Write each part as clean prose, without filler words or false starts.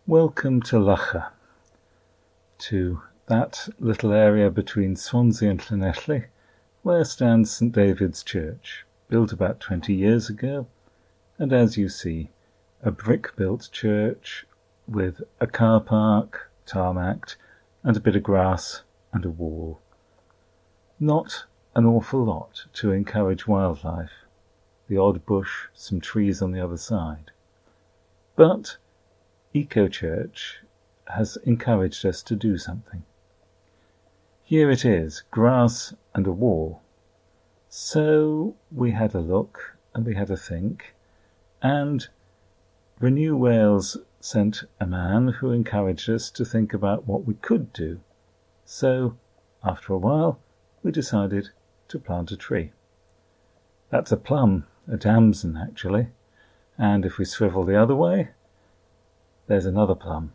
Welcome to Loughor, to that little area between Swansea and Llanelli, where stands St David's Church, built about 20 years ago, and as you see, a brick-built church with a car park, tarmacked, and a bit of grass and a wall. Not an awful lot to encourage wildlife, the odd bush, some trees on the other side. But Ecochurch has encouraged us to do something. Here it is, grass and a wall. So we had a look and we had a think, and Renew Wales sent a man who encouraged us to think about what we could do. So, after a while, we decided to plant a tree. That's a plum, a damson actually, and if we swivel the other way, there's another plum,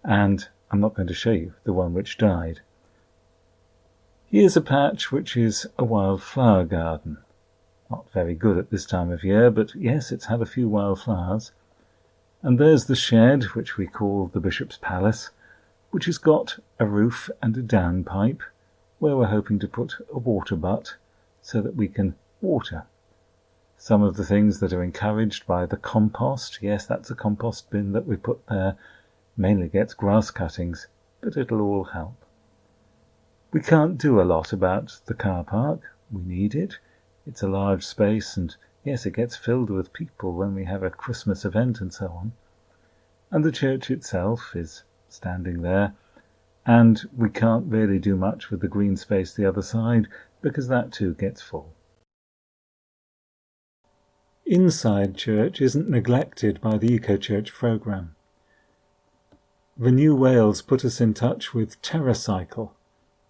and I'm not going to show you the one which died. Here's a patch which is a wildflower garden. Not very good at this time of year, but yes, it's had a few wildflowers. And there's the shed, which we call the Bishop's Palace, which has got a roof and a downpipe, where we're hoping to put a water butt so that we can water. Some of the things that are encouraged by the compost, yes, that's a compost bin that we put there, mainly gets grass cuttings, but it'll all help. We can't do a lot about the car park. We need it. It's a large space, and yes, it gets filled with people when we have a Christmas event and so on. And the church itself is standing there, and we can't really do much with the green space the other side, because that too gets full. Inside church isn't neglected by the Ecochurch programme. Renew Wales put us in touch with TerraCycle,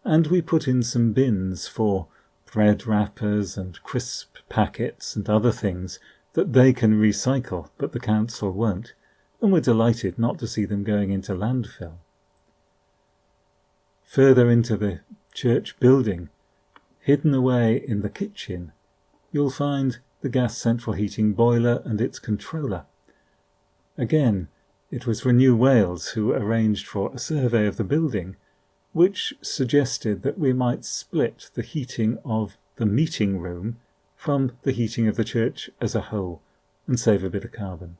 and we put in some bins for bread wrappers and crisp packets and other things that they can recycle, but the council won't, and we're delighted not to see them going into landfill. Further into the church building, hidden away in the kitchen, you'll find the gas central heating boiler and its controller. Again, it was Renew Wales who arranged for a survey of the building, which suggested that we might split the heating of the meeting room from the heating of the church as a whole and save a bit of carbon.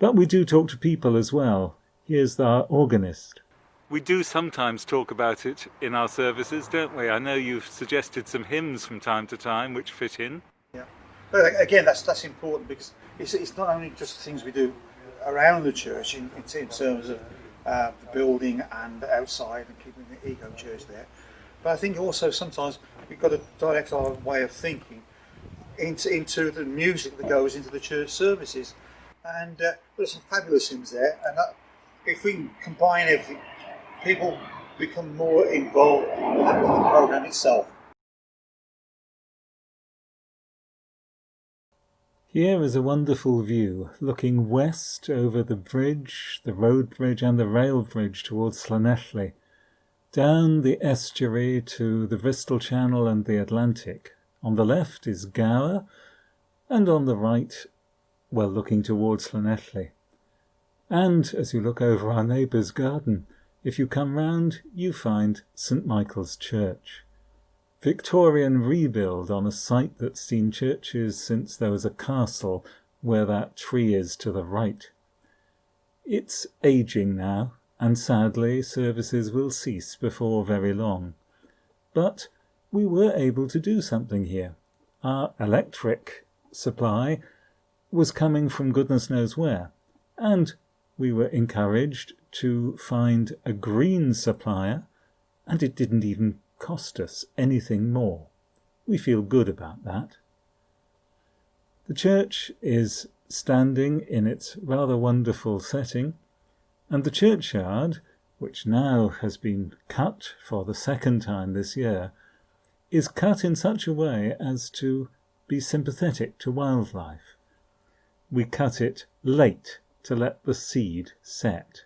But we do talk to people as well. Here's our organist. We do sometimes talk about it in our services, don't we? I know you've suggested some hymns from time to time which fit in. Yeah, but again, that's important because it's not only just things we do around the church in terms of the building and outside and keeping the Ecochurch there, but I think also sometimes we've got to direct our way of thinking into the music that goes into the church services, and there's some fabulous hymns there, and if we can combine everything, people become more involved in the programme itself. Here is a wonderful view, looking west over the bridge, the road bridge and the rail bridge towards Llanelli, down the estuary to the Bristol Channel and the Atlantic. On the left is Gower, and on the right, well, looking towards Llanelli. And as you look over our neighbour's garden, if you come round, you find St Michael's Church. Victorian rebuild on a site that's seen churches since there was a castle where that tree is to the right. It's ageing now, and sadly services will cease before very long. But we were able to do something here. Our electric supply was coming from goodness knows where, and we were encouraged to find a green supplier, and it didn't even cost us anything more. We feel good about that. The church is standing in its rather wonderful setting, and the churchyard, which now has been cut for the second time this year, is cut in such a way as to be sympathetic to wildlife. We cut it late to let the seed set.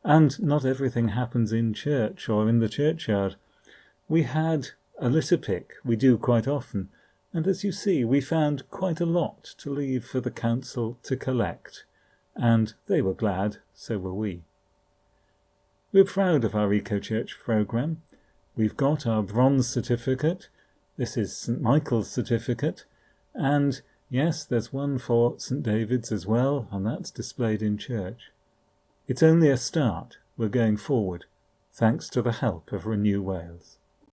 And not everything happens in church or in the churchyard. We had a litter pick, we do quite often, and as you see, we found quite a lot to leave for the council to collect. and they were glad, so were we. We're proud of our Ecochurch programme. We've got our bronze certificate. This is St Michael's certificate, and yes, there's one for St David's as well, and that's displayed in church. It's only a start. We're going forward, thanks to the help of Renew Wales.